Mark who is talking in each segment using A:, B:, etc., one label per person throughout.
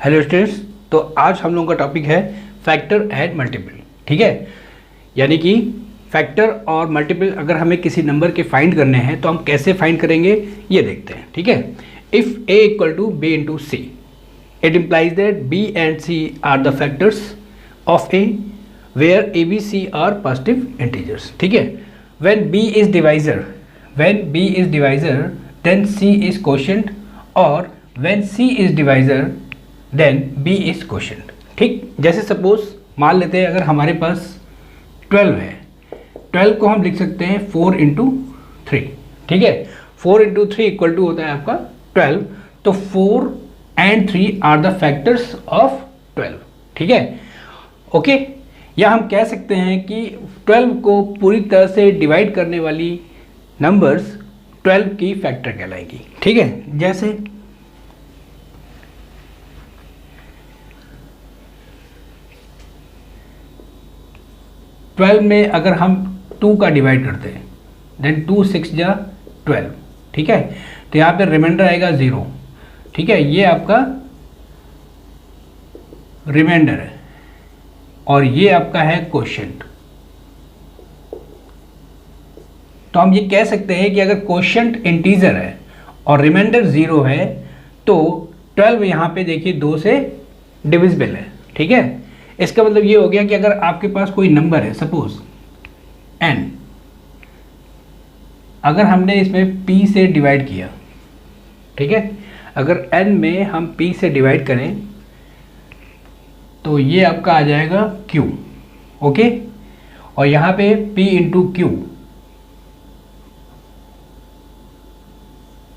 A: Hello students, तो आज हम लोगों का टॉपिक है फैक्टर एंड मल्टीपल। ठीक है, यानी कि फैक्टर और मल्टीपल अगर हमें किसी नंबर के फाइंड करने हैं तो हम कैसे फाइंड करेंगे ये देखते हैं। ठीक है, if a equal to b into C, it implies that b and c are the factors of a where a b c are positive integers. ठीक है, when b is divisor then c is quotient, और when c is divisor then b is quotient. ठीक, जैसे suppose मान लेते हैं अगर हमारे पास 12 है, 12 को हम लिख सकते हैं 4 इंटू 3। ठीक है, 4 इंटू 3 इक्वल टू होता है आपका 12, तो 4 and 3 are the factors of 12। ठीक है, ओके, या हम कह सकते हैं कि 12 को पूरी तरह से डिवाइड करने वाली नंबर्स 12 की फैक्टर कहलाएगी। ठीक है, जैसे ट्वेल्व में अगर हम 2 का डिवाइड करते हैं देन 2 6 जा 12। ठीक है, तो यहाँ पे रिमाइंडर आएगा 0। ठीक है, ये आपका रिमाइंडर है और ये आपका है क्वोशिएंट। तो हम ये कह सकते हैं कि अगर क्वोशिएंट इंटीजर है और रिमाइंडर 0 है तो 12 यहाँ पे देखिए 2 से डिविजिबल है। ठीक है, इसका मतलब ये हो गया कि अगर आपके पास कोई नंबर है, सपोज n, अगर हमने इसमें p से डिवाइड किया, ठीक है, अगर n में हम p से डिवाइड करें तो ये आपका आ जाएगा q। ओके, और यहाँ पे p इंटू q,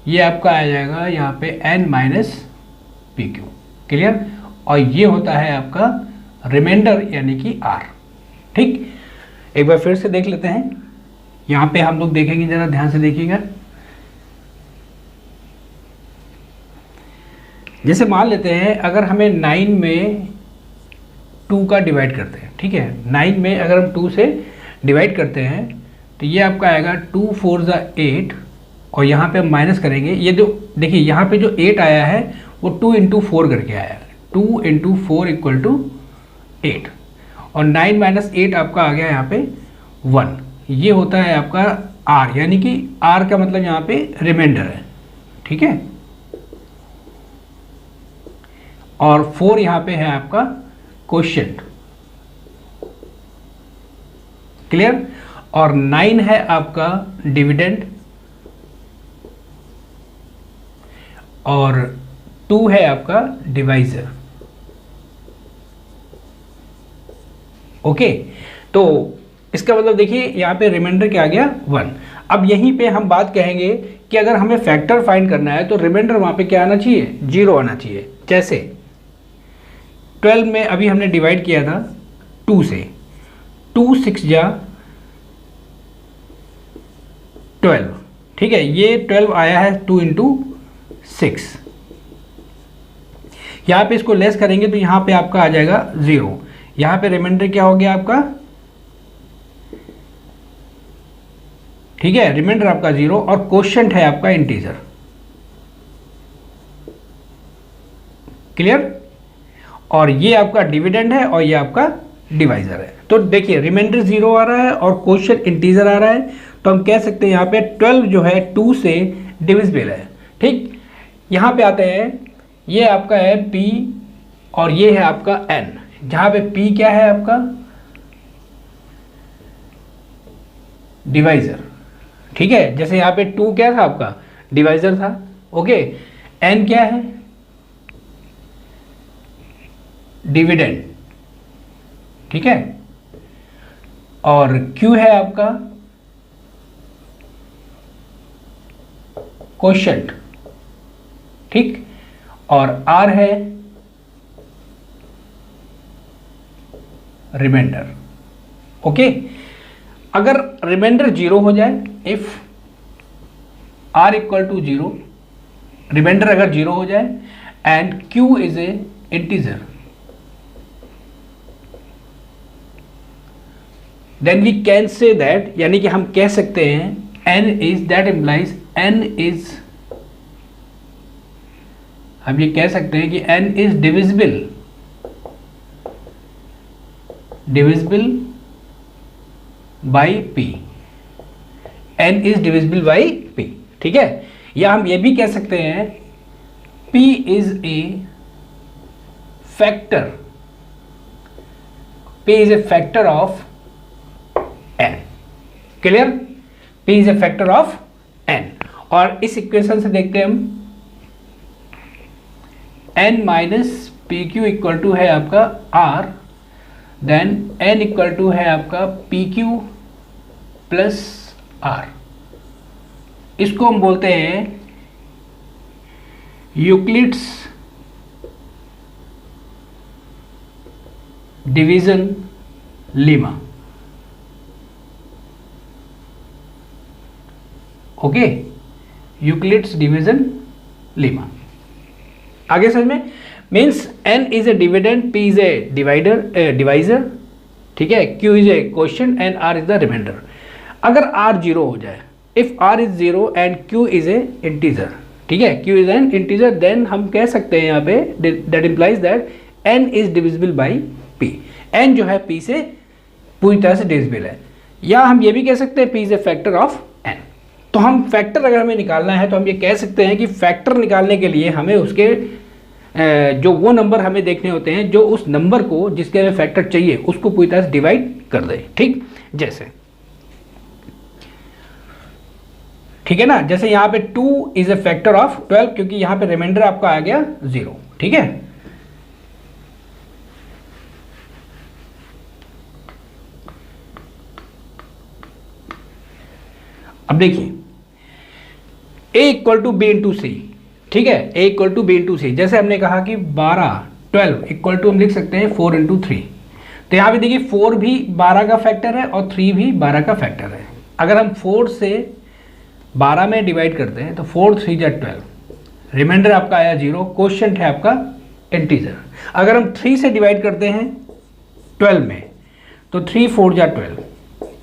A: ये आपका आ जाएगा यहाँ पे n minus P Q. Clear, और ये होता है आपका रिमाइंडर यानी कि r। ठीक, एक बार फिर से देख लेते हैं, यहाँ पे हम लोग देखेंगे, जरा ध्यान से देखिएगा। जैसे मान लेते हैं अगर हमें 9 में 2 का डिवाइड करते हैं, ठीक है, 9 में अगर हम 2 से डिवाइड करते हैं तो ये आपका आएगा 2 4 ज़ा 8, और यहाँ पे हम माइनस करेंगे। ये जो देखिए यहाँ पे जो 8 आया है वो 2 इंटू 4 करके आया है, 2 इंटू 4 इक्वल टू 8, और 9 माइनस 8 आपका आ गया यहाँ पे 1। ये होता है आपका r, यानी कि r का मतलब यहाँ पे रिमाइंडर है। ठीक है, और 4 यहाँ पे है आपका क्वोशिएंट। क्लियर, और 9 है आपका डिविडेंड, और 2 है आपका डिवाइजर। ओके, तो इसका मतलब देखिए यहाँ पे रिमाइंडर क्या आ गया 1। अब यहीं पे हम बात कहेंगे कि अगर हमें फैक्टर फाइंड करना है तो रिमाइंडर वहाँ पे क्या आना चाहिए, 0 आना चाहिए। जैसे 12 में अभी हमने डिवाइड किया था 2 से, 2 6 जा 12। ठीक है, ये 12 आया है 2 इंटू 6। यहाँ पे इसको लेस करेंगे तो यहाँ पे आपका आ जाएगा 0। यहाँ पे रिमाइंडर क्या हो गया आपका, ठीक है, रिमाइंडर आपका 0, और क्वोशिएंट है आपका इंटीजर। क्लियर, और ये आपका डिविडेंड है और ये आपका डिवाइजर है। तो देखिए रिमाइंडर 0 आ रहा है और क्वोशिएंट इंटीजर आ रहा है, तो हम कह सकते हैं यहाँ पे 12 जो है 2 से डिविजिबल है। ठीक, यहाँ पे आते हैं, ये आपका है p और ये है आपका n, जहाँ पे p क्या है आपका डिवाइजर। ठीक है, जैसे यहाँ पे 2 क्या था आपका डिवाइजर था। ओके, n क्या है डिविडेंड। ठीक है, और q है आपका क्वोशिएंट। ठीक, और r है रिमाइंडर। ओके, अगर रिमाइंडर 0 हो जाए, if r equal to 0, reminder अगर 0 हो जाए and q is a integer, then we can say that, यानी कि हम कह सकते हैं n is, that implies n is हम ये कह सकते हैं कि n is divisible by p, n is divisible by p, ठीक है। या हम ये भी कह सकते हैं p is a factor, p is a factor of n, clear, p is a factor of n। और इस इक्वेशन से देखते हैं हम n minus P Q equal to है आपका r, then n equal to है आपका पी क्यू प्लस r। इसको हम बोलते हैं Euclid's division lemma, okay, Euclid's division lemma. आगे समझ में, means n is a dividend, p is a divisor, ठीक है, q is a quotient and r is the remainder. अगर r जीरो हो जाए, if r is zero and q is a integer, ठीक है, q is an integer, then हम कह सकते हैं यहाँ पे that implies that n is divisible by p, n जो है p से पूरी तरह से डिविजिबल है। या हम ये भी कह सकते हैं p is a factor of n। तो हम फैक्टर अगर हमें निकालना है तो हम ये कह सकते हैं कि फैक्टर निकालने के लिए हमें उसके जो वो नंबर हमें देखने होते हैं जो उस नंबर को जिसके हमें फैक्टर चाहिए उसको पूरी तरह से डिवाइड कर दे, ठीक। जैसे, ठीक है ना, जैसे यहाँ पे 2 इज ए फैक्टर ऑफ 12 क्योंकि यहाँ पे रिमाइंडर आपका आ गया 0, ठीक है। अब देखिए a equal to B into C, ठीक है, a equal to B into C. जैसे हमने कहा कि 12 इक्वल टू हम लिख सकते हैं 4 इंटू 3। तो यहाँ पे देखिए 4 भी 12 का फैक्टर है और 3 भी 12 का फैक्टर है। अगर हम 4 से 12 में डिवाइड करते हैं तो 4 3 जा 12, रिमाइंडर आपका आया 0, क्वोशिएंट है आपका इंटीजर। अगर हम 3 से डिवाइड करते हैं 12 में तो 3 4 जा 12,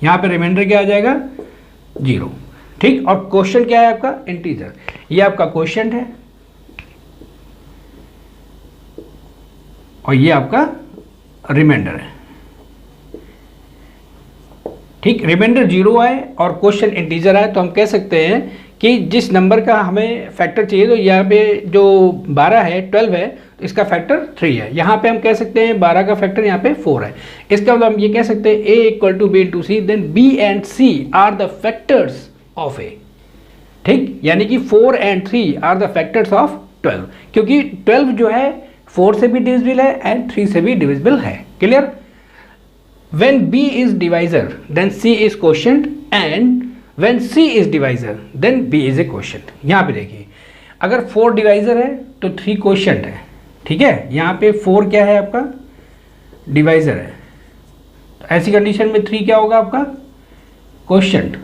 A: यहाँ पे रिमाइंडर क्या आ जाएगा 0, ठीक। और क्वोशिएंट क्या है आपका इंटीजर, ये आपका क्वोशिएंट है और ये आपका रिमाइंडर है, ठीक। रिमाइंडर 0 आए और क्वोशिएंट इंटीजर आए तो हम कह सकते हैं कि जिस नंबर का हमें फैक्टर चाहिए, तो यहाँ पे जो 12 है 12 है तो इसका फैक्टर 3 है। यहाँ पे हम कह सकते हैं 12 का फैक्टर यहाँ पे 4 है। इसका मतलब हम ये कह सकते हैं a equal to B into c, then b and c are the factors of a, ठीक। यानी कि 4 and 3 are the factors of 12, क्योंकि 12 जो है 4 से भी डिविजिबल है एंड 3 से भी डिविजिबल है, clear. When b is divisor, then c is quotient, and when c is divisor, then b is a quotient। यहाँ पे देखिए अगर 4 डिवाइजर है तो 3 क्वोशिएंट है, ठीक है। यहाँ पे 4 क्या है आपका डिवाइजर है, तो ऐसी कंडीशन में 3 क्या होगा आपका क्वोशिएंट।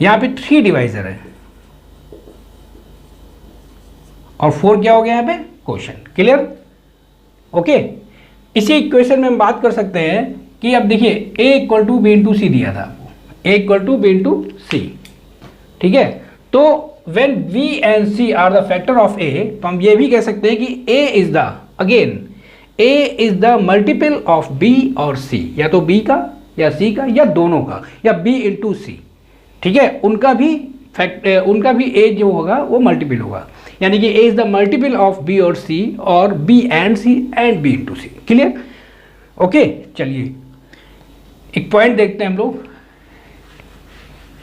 A: यहाँ पे 3 डिवाइजर है और 4 क्या हो गया यहाँ पे क्वोशिएंट, क्लियर, ओके। इसी इक्वेशन में हम बात कर सकते हैं कि अब देखिए a equal to B into C दिया था आपको, a equal to B into C, ठीक है। तो when v and c are the factor of a, तो हम ये भी कह सकते हैं कि a is the again a is the multiple of b और c, या तो b का या c का या दोनों का, या b इंटू सी, ठीक है। उनका भी a जो होगा वो मल्टीपल होगा, यानी कि a is the multiple of b और c और b and c and b into c, clear, okay. चलिए एक पॉइंट देखते हैं हम लोग,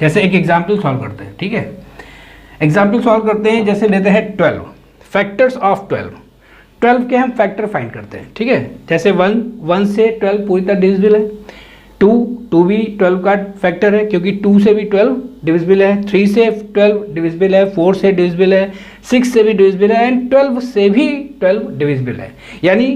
A: जैसे एक एग्जाम्पल सॉल्व करते हैं, ठीक है। एग्जाम्पल सॉल्व करते हैं, जैसे लेते हैं 12 फैक्टर्स ऑफ 12 के हम फैक्टर फाइंड करते हैं, ठीक है। जैसे 1 से 12 पूरी तरह डिविजिबल है, 2 भी 12 का फैक्टर है क्योंकि 2 से भी 12 डिविजिबल है, 3 से 12 डिविजिबल है, 4 से डिविजिबल है, 6 से भी डिविजिबल है एंड 12 से भी 12 डिविजिबल है। यानी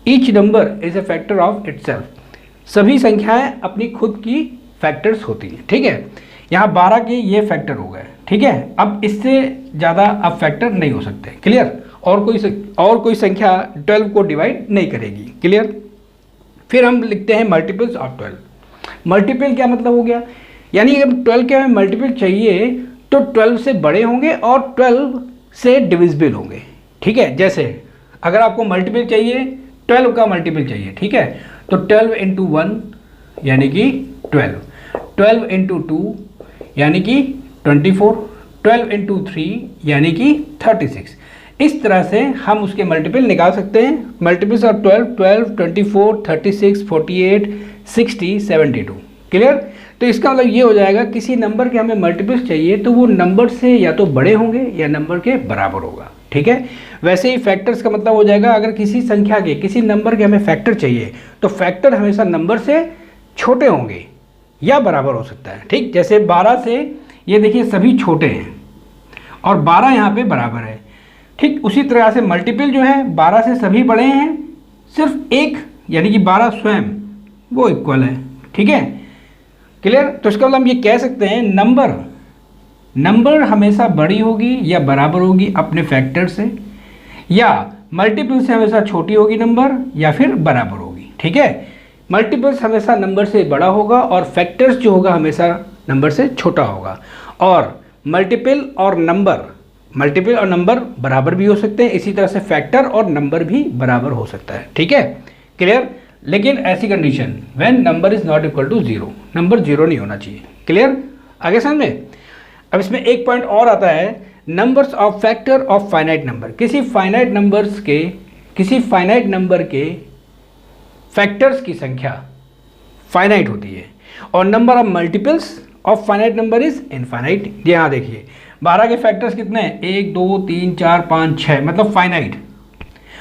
A: each number is a factor of itself. सभी संख्याएं अपनी खुद की फैक्टर्स होती हैं, ठीक है। यहाँ 12 के ये फैक्टर हो गए, ठीक है। अब इससे ज़्यादा अब फैक्टर नहीं हो सकते, क्लियर। और कोई संख्या 12 को डिवाइड नहीं करेगी, क्लियर। फिर हम लिखते हैं मल्टीपल्स ऑफ 12। मल्टीपल क्या मतलब हो गया, यानी अगर 12 के हमें मल्टीपल चाहिए तो 12 से बड़े होंगे और 12 से डिविजिबल होंगे। ठीक है, जैसे अगर आपको मल्टीपल चाहिए 12 का मल्टीपल चाहिए, ठीक है, तो 12 इंटू 1 यानी कि 12, 12 इंटू 2 यानी कि 24, 12 इंटू 3 यानी कि 36। इस तरह से हम उसके मल्टीपल निकाल सकते हैं। Multiples of 12, 12, 24, 36, 48, 60, 72। क्लियर? तो इसका मतलब ये हो जाएगा किसी नंबर के हमें मल्टीपल्स चाहिए तो वो नंबर से या तो बड़े होंगे या नंबर के बराबर होगा। ठीक है, वैसे ही फैक्टर्स का मतलब हो जाएगा अगर किसी संख्या के किसी नंबर के हमें फैक्टर चाहिए तो फैक्टर हमेशा नंबर से छोटे होंगे या बराबर हो सकता है। ठीक, जैसे 12 से ये देखिए सभी छोटे हैं और 12 यहाँ पे बराबर है। ठीक उसी तरह से मल्टीपल जो है 12 से सभी बड़े हैं, सिर्फ एक यानी कि 12 स्वयं वो इक्वल है। ठीक है, क्लियर? तो इसका मतलब हम ये कह सकते हैं नंबर हमेशा बड़ी होगी या बराबर होगी अपने फैक्टर से, या मल्टीपल से हमेशा छोटी होगी नंबर या फिर बराबर होगी। ठीक है, मल्टीपल्स हमेशा नंबर से बड़ा होगा और फैक्टर्स जो होगा हमेशा नंबर से छोटा होगा। और मल्टीपल और नंबर बराबर भी हो सकते हैं, इसी तरह से फैक्टर और नंबर भी बराबर हो सकता है। ठीक है, क्लियर? लेकिन ऐसी condition when number is not equal to 0, number 0 नहीं होना चाहिए। क्लियर? आगे समझ में? अब इसमें एक पॉइंट और आता है, numbers of factor of finite number. किसी फाइनाइट नंबर के फैक्टर्स की संख्या फाइनाइट होती है और number of multiples of finite number is infinite. यहाँ देखिए 12 के फैक्टर्स कितने हैं? 1 2 3 4 5 6, मतलब फाइनाइट।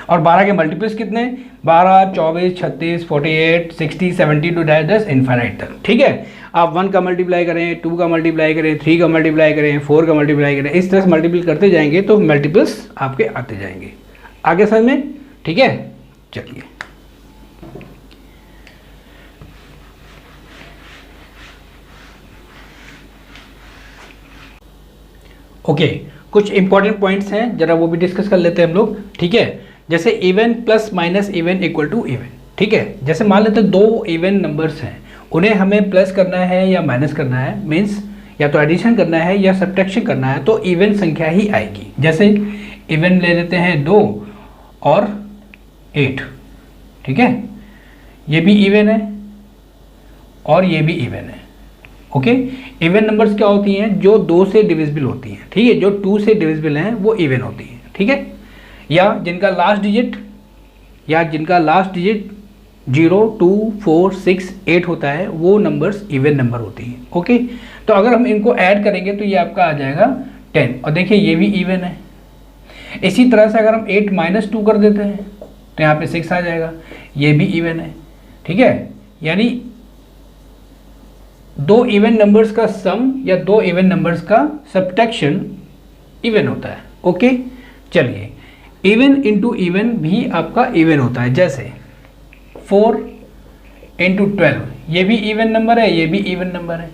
A: और 12 के मल्टीपल्स कितने? 12 24 36 48 60 72 10 इनफाइनाइट तक। ठीक है, आप 1 का मल्टीप्लाई करें, 2 का मल्टीप्लाई करें, 3 का मल्टीप्लाई करें, 4 का मल्टीप्लाई करें, इस तरह से मल्टीप्लाई करते जाएंगे तो मल्टीपल्स आपके आते जाएंगे। आगे समझ में? ठीक है, चलिए ओके, कुछ इंपॉर्टेंट पॉइंट्स हैं, जरा वो भी डिस्कस कर लेते हैं हम लोग। ठीक है, जैसे even plus minus even equal to even. ठीक है, जैसे मान लेते हैं 2 इवन नंबर्स हैं, उन्हें हमें प्लस करना है या माइनस करना है, मीन्स या तो एडिशन करना है या सब्ट्रैक्शन करना है, तो इवन संख्या ही आएगी। जैसे इवन ले लेते हैं 2 और 8। ठीक है, ये भी इवन है और ये भी इवन है। ओके, इवन नंबर्स क्या होती हैं? जो 2 से डिविजिबल होती हैं। ठीक है, जो 2 से डिविजिबल हैं वो इवन होती हैं। ठीक है, या जिनका लास्ट डिजिट 0 2 4 6 8 होता है वो नंबर्स इवन नंबर होती हैं। ओके, तो अगर हम इनको ऐड करेंगे तो ये आपका आ जाएगा 10। और देखिए ये भी इवन है। इसी तरह से अगर हम 8 - 2 कर देते हैं तो यहाँ पे 6 आ जाएगा, ये भी इवन है। ठीक है, यानी 2 इवन नंबर्स का सम या 2 इवन नंबर्स का सब्ट्रैक्शन इवन होता है। ओके, चलिए इवन इंटू इवन भी आपका इवन होता है। जैसे 4 इंटू 12, ये भी इवन नंबर है, ये भी इवन नंबर है।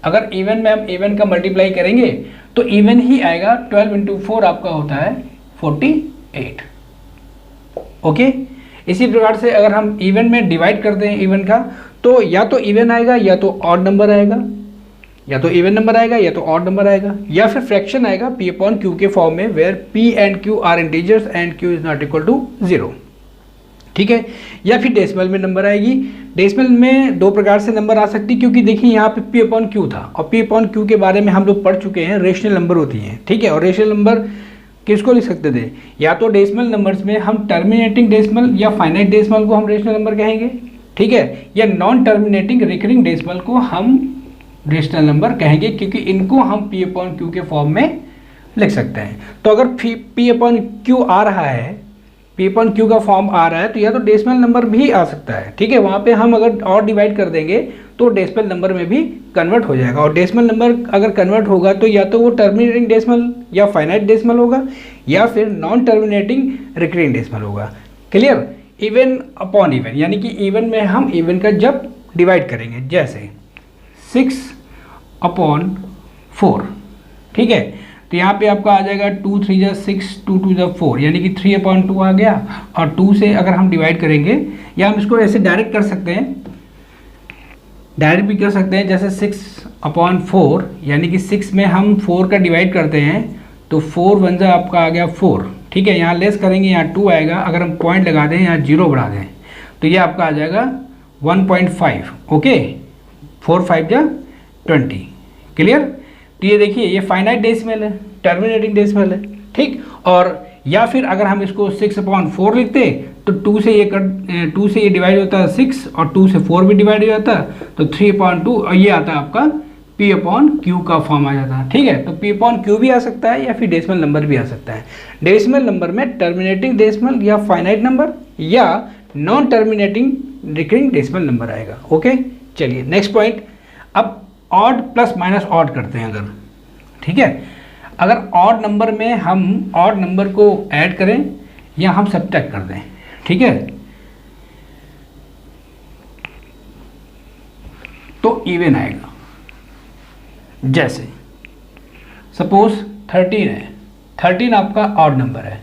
A: अगर इवन में हम इवन का मल्टीप्लाई करेंगे तो इवन ही आएगा। 12 इंटू 4 आपका होता है 48। ओके, इसी प्रकार से अगर हम इवन में डिवाइड करते हैं इवन का तो या तो इवन आएगा या तो ऑड नंबर आएगा, या तो इवन नंबर आएगा या तो ऑड नंबर आएगा, या फिर फ्रैक्शन आएगा p अपॉन q के फॉर्म में, where p and q are integers and q is not equal to 0। ठीक है, या फिर डेसिमल में नंबर आएगी। डेसिमल में 2 प्रकार से नंबर आ सकती है, क्योंकि देखिए यहाँ पे p अपॉन q था और p अपॉन q के बारे में हम लोग पढ़ चुके हैं, रेशनल नंबर होती हैं। ठीक है, और रेशनल नंबर किसको लिख सकते थे? या तो डेसिमल नंबर्स में हम टर्मिनेटिंग डेसिमल या फाइनाइट डेसिमल को हम रेशनल नंबर कहेंगे। ठीक है, या नॉन टर्मिनेटिंग रिकरिंग डेसिमल को हम रेशनल नंबर कहेंगे, क्योंकि इनको हम p अपॉन q के फॉर्म में लिख सकते हैं। तो अगर p अपॉन q आ रहा है, p अपॉन q का फॉर्म आ रहा है, तो या तो डेसिमल नंबर भी आ सकता है। ठीक है, वहाँ पे हम अगर और डिवाइड कर देंगे तो डेसिमल नंबर में भी कन्वर्ट हो जाएगा। और डेसिमल नंबर अगर कन्वर्ट होगा तो या तो वो टर्मिनेटिंग डेसिमल या फाइनाइट डेसिमल होगा या फिर नॉन टर्मिनेटिंग रिकरिंग डेसिमल होगा। क्लियर? इवन अपॉन इवन, यानी कि इवन में हम इवन का जब डिवाइड करेंगे, जैसे 6 अपॉन 4। ठीक है, तो यहाँ पे आपका आ जाएगा 2 3 जा 6 2 2 जा 4, यानी कि 3 अपॉन 2 आ गया। और 2 से अगर हम डिवाइड करेंगे, या हम इसको ऐसे डायरेक्ट कर सकते हैं, डायरेक्ट भी कर सकते हैं, जैसे 6 अपॉन 4, यानी कि 6 में हम 4 का डिवाइड करते हैं तो 4 वन जा आपका आ गया 4, ठीक है। यहाँ लेस करेंगे, यहाँ 2 आएगा, अगर हम पॉइंट लगा दें, यहाँ 0 बढ़ा दें तो ये आपका आ जाएगा 1.5, ओके। 4 5 जा 20, क्लियर। तो ये देखिए ये फाइनाइट डेसिमल है, टर्मिनेटिंग डेसिमल है, ठीक। और या फिर अगर हम इसको 6/4 लिखते तो 2 से ये डिवाइड होता है 6 और 2 से 4 भी डिवाइड हो जाता है तो 3/2 और ये आता है आपका P/Q का फॉर्म आ जाता है, ठीक है। तो P/Q भी आ सकता है या फिर डेसिमल नंबर भी आ सकता है। डेसिमल नंबर में टर्मिनेटिंग डेसिमल या फाइनाइट नंबर या non terminating recurring decimal number आएगा, ओके। चलिए नेक्स्ट पॉइंट, अब ऑड प्लस माइनस ऑड करते हैं अगर, ठीक है। अगर ऑड नंबर में हम ऑड नंबर को ऐड करें या हम सब्ट्रैक्ट कर दें, ठीक है, तो इवन आएगा। जैसे सपोज 13 है, 13 आपका ऑड नंबर है।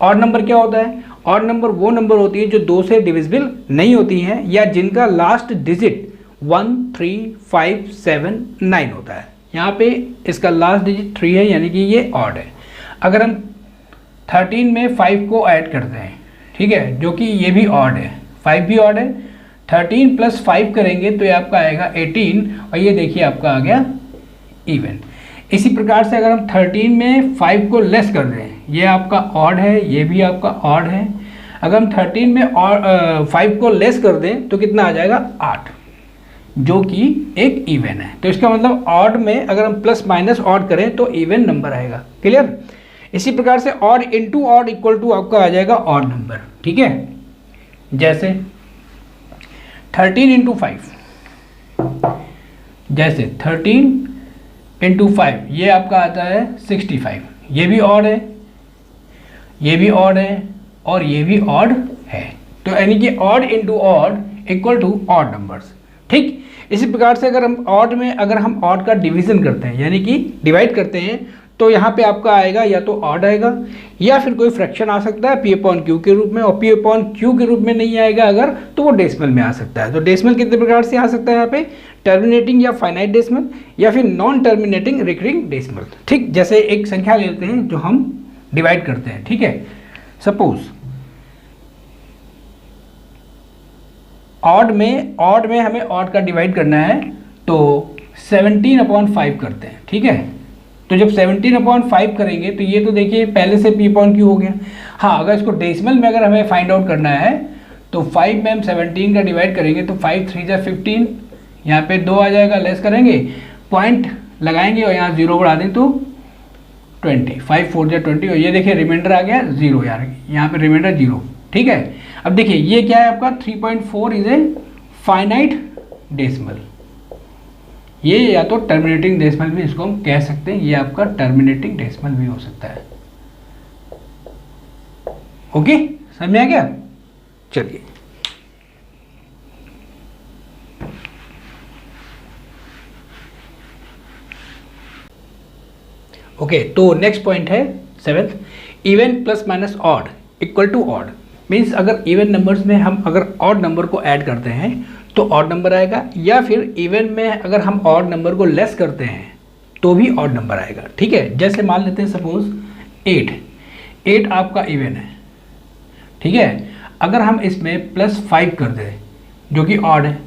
A: ऑड नंबर क्या होता है? ऑड नंबर वो नंबर होती है जो 2 से डिविजिबल नहीं होती हैं या जिनका लास्ट डिजिट 1 3 5 7 9 होता है। यहाँ पे इसका लास्ट डिजिट 3 है, यानी कि ये ऑड है। अगर हम 13 में 5 को ऐड करते हैं, ठीक है, जो कि ये भी ऑड है, 5 भी ऑड है, 13 + 5 करेंगे तो ये आपका आएगा 18 और ये देखिए आपका आ गया इवन। इसी प्रकार से अगर हम 13 में 5 को लेस कर दें, ये आपका ऑड है, ये भी आपका ऑड है। अगर हम 13 में 5 को लेस कर दें तो कितना आ जाएगा 8, जो कि एक इवन है। तो इसका मतलब ऑड में अगर हम प्लस माइनस ऑड करें तो इवन नंबर आएगा, क्लियर। इसी प्रकार से odd into odd equal to आपका आ जाएगा ऑड नंबर, ठीक है। जैसे 13 × 5, जैसे 13 × 5 ये आपका आता है 65, ये भी ऑड है, ये भी ऑड है और ये भी ऑड है। तो यानी कि odd into odd equal to odd numbers, ठीक। इसी प्रकार से अगर हम ऑड में अगर हम ऑड का डिवीजन करते हैं यानी कि डिवाइड करते हैं तो यहाँ पे आपका आएगा या तो ऑड आएगा या फिर कोई फ्रैक्शन आ सकता है P/Q के रूप में, और P/Q के रूप में नहीं आएगा अगर तो वो डेसिमल में आ सकता है। तो डेसिमल कितने प्रकार से आ सकता है यहाँ पे? टर्मिनेटिंग या फाइनाइट डेसिमल या फिर नॉन टर्मिनेटिंग रिकरिंग डेसिमल, ठीक। जैसे एक संख्या लेते हैं जो हम डिवाइड करते हैं, ठीक है। सपोज ऑड में हमें ऑड का डिवाइड करना है तो 17/5 करते हैं, ठीक है। तो जब 17/5 करेंगे तो ये तो देखिए पहले से P/Q हो गया। हाँ, अगर इसको डेसिमल में अगर हमें फाइंड आउट करना है तो 5 में हम 17 का डिवाइड करेंगे तो 5 3 जा 15, यहाँ पे 2 आ जाएगा, लेस करेंगे, पॉइंट लगाएंगे और यहाँ 0 बढ़ा दें तो 20, 5 4 जा 20 और ये देखिए रिमाइंडर आ गया 0, यार यहाँ पे रिमाइंडर 0, ठीक है। अब देखिए ये क्या है आपका 3.4 इज ए फाइनाइट डेसिमल। ये या तो टर्मिनेटिंग डेसिमल भी इसको हम कह सकते हैं, ये आपका टर्मिनेटिंग डेसिमल भी हो सकता है, ओके। समझ में आ गया? चलिए ओके, तो नेक्स्ट पॉइंट है 7th, even plus minus odd equal to odd. Means अगर इवन नंबर्स में हम अगर ऑड नंबर को ऐड करते हैं तो ऑड नंबर आएगा, या फिर इवन में अगर हम ऑड नंबर को लेस करते हैं तो भी ऑड नंबर आएगा, ठीक है। जैसे मान लेते हैं सपोज 8 आपका इवन है, ठीक है। अगर हम इसमें +5 कर दें जो कि ऑड है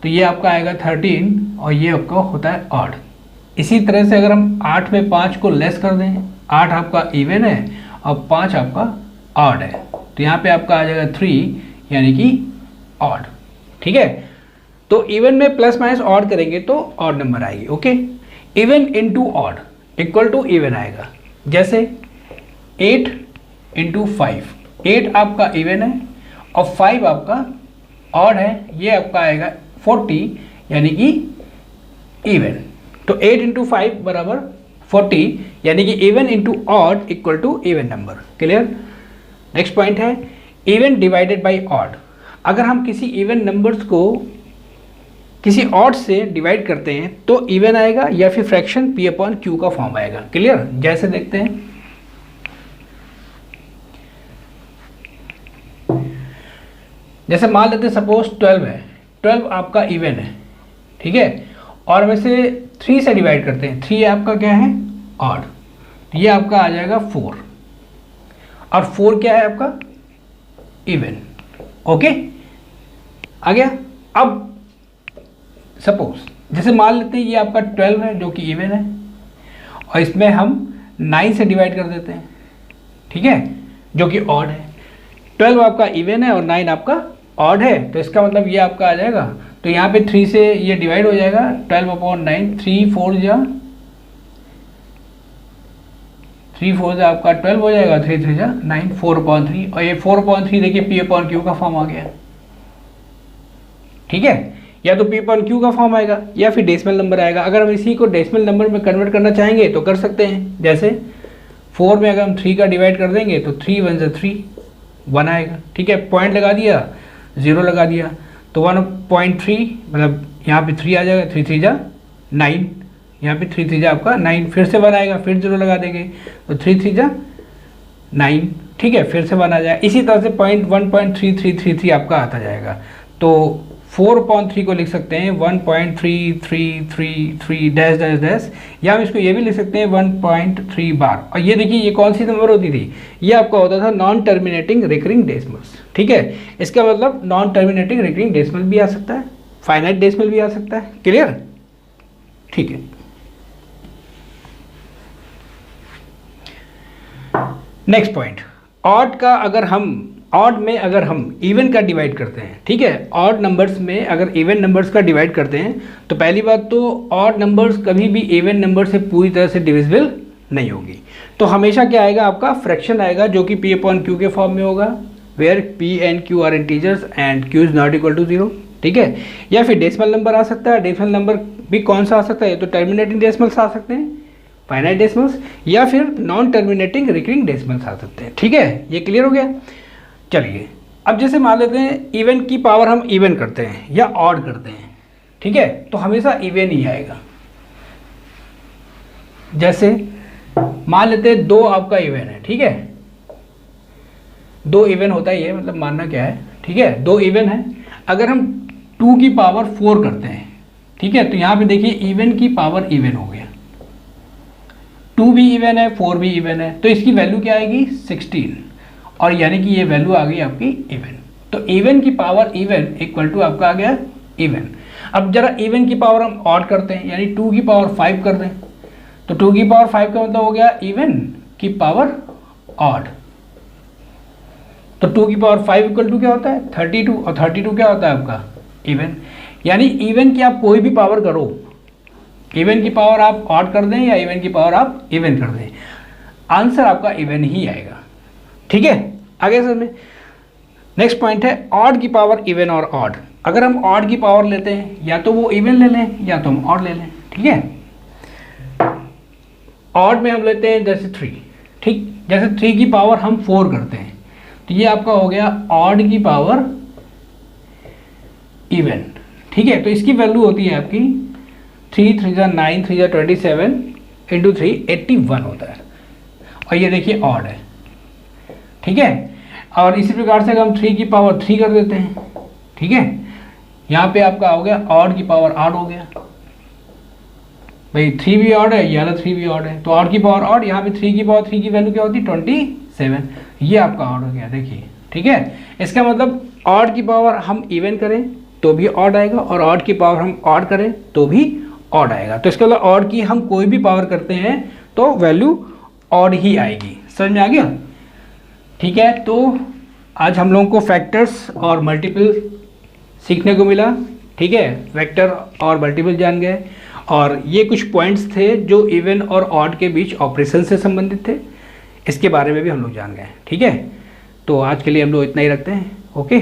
A: तो ये आपका आएगा 13 और ये आपका होता है ऑड। इसी तरह से अगर हम 8 में 5 को लेस कर दें, 8 आपका इवन है और 5 आपका ऑड है, तो यहाँ पे आपका आ जाएगा 3 यानी कि ऑड, ठीक है। तो इवन में प्लस माइनस ऑड करेंगे तो ऑड नंबर आएगी, okay. Even into odd equal to even आएगा। जैसे 8 × 5, 8 आपका इवन है और 5 आपका ऑड है, ये आपका आएगा 40 यानी कि इवन। तो 8 × 5 बराबर 40 यानी कि even into odd equal to even number, clear. Next point है इवन डिवाइडेड बाय ऑड। अगर हम किसी इवन नंबर्स को किसी ऑड से डिवाइड करते हैं तो इवन आएगा या फिर फ्रैक्शन P/Q का फॉर्म आएगा, क्लियर। जैसे देखते हैं जैसे मान लेते हैं सपोज 12 है, 12 आपका इवन है, ठीक है, और वैसे 3 से डिवाइड करते हैं, 3 आपका क्या है ऑड, तो ये आपका आ जाएगा 4, और 4 क्या है आपका? इवन। ओके, आ गया। अब सपोज जैसे मान लेते हैं ये आपका 12 है जो कि इवन है, और इसमें हम 9 से डिवाइड कर देते हैं, ठीक है, जो कि ऑड है। 12 आपका इवन है और 9 आपका ऑड है, तो इसका मतलब ये आपका आ जाएगा, तो यहाँ पे 3 से ये डिवाइड हो जाएगा, 12/9, 3 4 जा आपका 12 हो जाएगा, 3 3 जा 9, 4/3, और ये 4/3 देखिए P/Q का फॉर्म आ गया, ठीक है। या तो P/Q का फॉर्म आएगा या फिर डेसिमल नंबर आएगा। अगर हम इसी को डेसिमल नंबर में कन्वर्ट करना चाहेंगे तो कर सकते हैं। जैसे 4 में अगर हम 3 का डिवाइड कर देंगे तो 3 1 3 1 आएगा, ठीक है। पॉइंट लगा दिया, 0 लगा दिया, तो 1.3 मतलब यहाँ पे 3 आ जाएगा, 3 3 जा 9, यहाँ पे 3 3 जा आपका 9, फिर से 1 आएगा, फिर 0 लगा देंगे तो 3 3 जा 9, ठीक है, फिर से 1 आ जाएगा। इसी तरह से 1.3333 आपका आता जाएगा। तो 4/3 को लिख सकते हैं 1.3333 डैश डैश डैश, या हम इसको ये भी लिख सकते हैं 1.3 बार। और ये देखिए ये कौन सी नंबर होती थी? ये आपका होता था नॉन टर्मिनेटिंग रिकरिंग डेसिमल्स, ठीक है। इसका मतलब नॉन टर्मिनेटिंग रिकरिंग डेसिमल भी आ सकता है, फाइनाइट डेसिमल भी आ सकता है। क्लियर? ठीक है। नेक्स्ट पॉइंट, ऑड में अगर हम इवन का डिवाइड करते हैं, ठीक है, ऑड नंबर्स में अगर इवन नंबर्स का डिवाइड करते हैं तो पहली बात तो ऑड नंबर्स कभी भी इवन नंबर से पूरी तरह से डिविजिबल नहीं होगी। तो हमेशा क्या आएगा आपका? फ्रैक्शन आएगा, जो कि P/Q के फॉर्म में होगा, where P and Q are integers and Q is not equal to 0, ठीक है। या फिर डेसिमल नंबर आ सकता है। डेसिमल नंबर भी कौन सा आ सकता है? तो टर्मिनेटिंग डेसिमल्स आ सकते हैं, फाइनाइट डेसिमल्स, या फिर नॉन टर्मिनेटिंग रिकरिंग डेसिमल्स आ सकते हैं, ठीक है। ये क्लियर हो गया? चलिए, अब जैसे मान लेते हैं इवन की पावर हम इवन करते हैं या ऑड करते हैं, ठीक है, तो हमेशा इवन ही आएगा। जैसे मान लेते हैं 2 आपका इवन है, ठीक है, 2 इवन होता ही है, मतलब मानना क्या है, ठीक है, 2 इवन है। अगर हम 2 की पावर 4 करते हैं, ठीक है, तो यहाँ पे देखिए इवन की पावर इवन हो गया, 2 भी इवन है, 4 भी इवन है, तो इसकी वैल्यू क्या आएगी? 16, और यानी कि ये वैल्यू आ गई आपकी इवन। तो इवन की पावर इवन इक्वल टू आपका आ गया इवन। अब जरा इवन की पावर हम ऑड करते हैं, यानी 2 की पावर 5 कर दें, तो 2 की पावर 5 का मतलब हो गया इवन की पावर ऑड। तो 2 की पावर 5 इक्वल टू क्या होता है? 32, और 32 क्या होता है आपका? इवन। यानी इवन की आप कोई भी पावर करो, इवन की पावर आप ऑड कर दें या इवन की पावर आप इवन कर दें, आंसर आपका इवन ही आएगा, ठीक है। आगे सर में नेक्स्ट पॉइंट है ऑड की पावर इवन और ऑड। अगर हम ऑड की पावर लेते हैं या तो वो इवन ले लें या तो हम ऑड ले लें, ठीक है। ऑड में हम लेते हैं जैसे 3, ठीक, जैसे 3 की पावर हम 4 करते हैं, तो ये आपका हो गया ऑड की पावर इवन, ठीक है। तो इसकी वैल्यू होती है आपकी 3 3 जा 9, 3 जा 27 इंटू 3 81 होता है, और ये देखिए ऑड है, ठीक है। और इसी प्रकार से अगर हम 3 की पावर 3 कर देते हैं, ठीक है, यहाँ पे आपका हो गया ऑड की पावर ऑड हो गया, भाई 3 भी ऑड है, ये वाला 3 भी ऑड है, तो ऑड की पावर ऑड, यहाँ पे 3 की पावर 3 की वैल्यू क्या होती है? 27, ये आपका ऑड हो गया, देखिए, ठीक है। इसका मतलब ऑड की पावर हम इवन करें तो भी ऑड आएगा, और ऑड की पावर हम ऑड करें तो भी ऑड आएगा। तो इसका मतलब ऑड की हम कोई भी पावर करते हैं तो वैल्यू ऑड ही आएगी। समझ में आ गया? ठीक है, तो आज हम लोगों को फैक्टर्स और मल्टीपल सीखने को मिला, ठीक है, वेक्टर और मल्टीपल जान गए, और ये कुछ पॉइंट्स थे जो इवन और ऑड के बीच ऑपरेशन से संबंधित थे, इसके बारे में भी हम लोग जान गए, ठीक है। तो आज के लिए हम लोग इतना ही रखते हैं, ओके।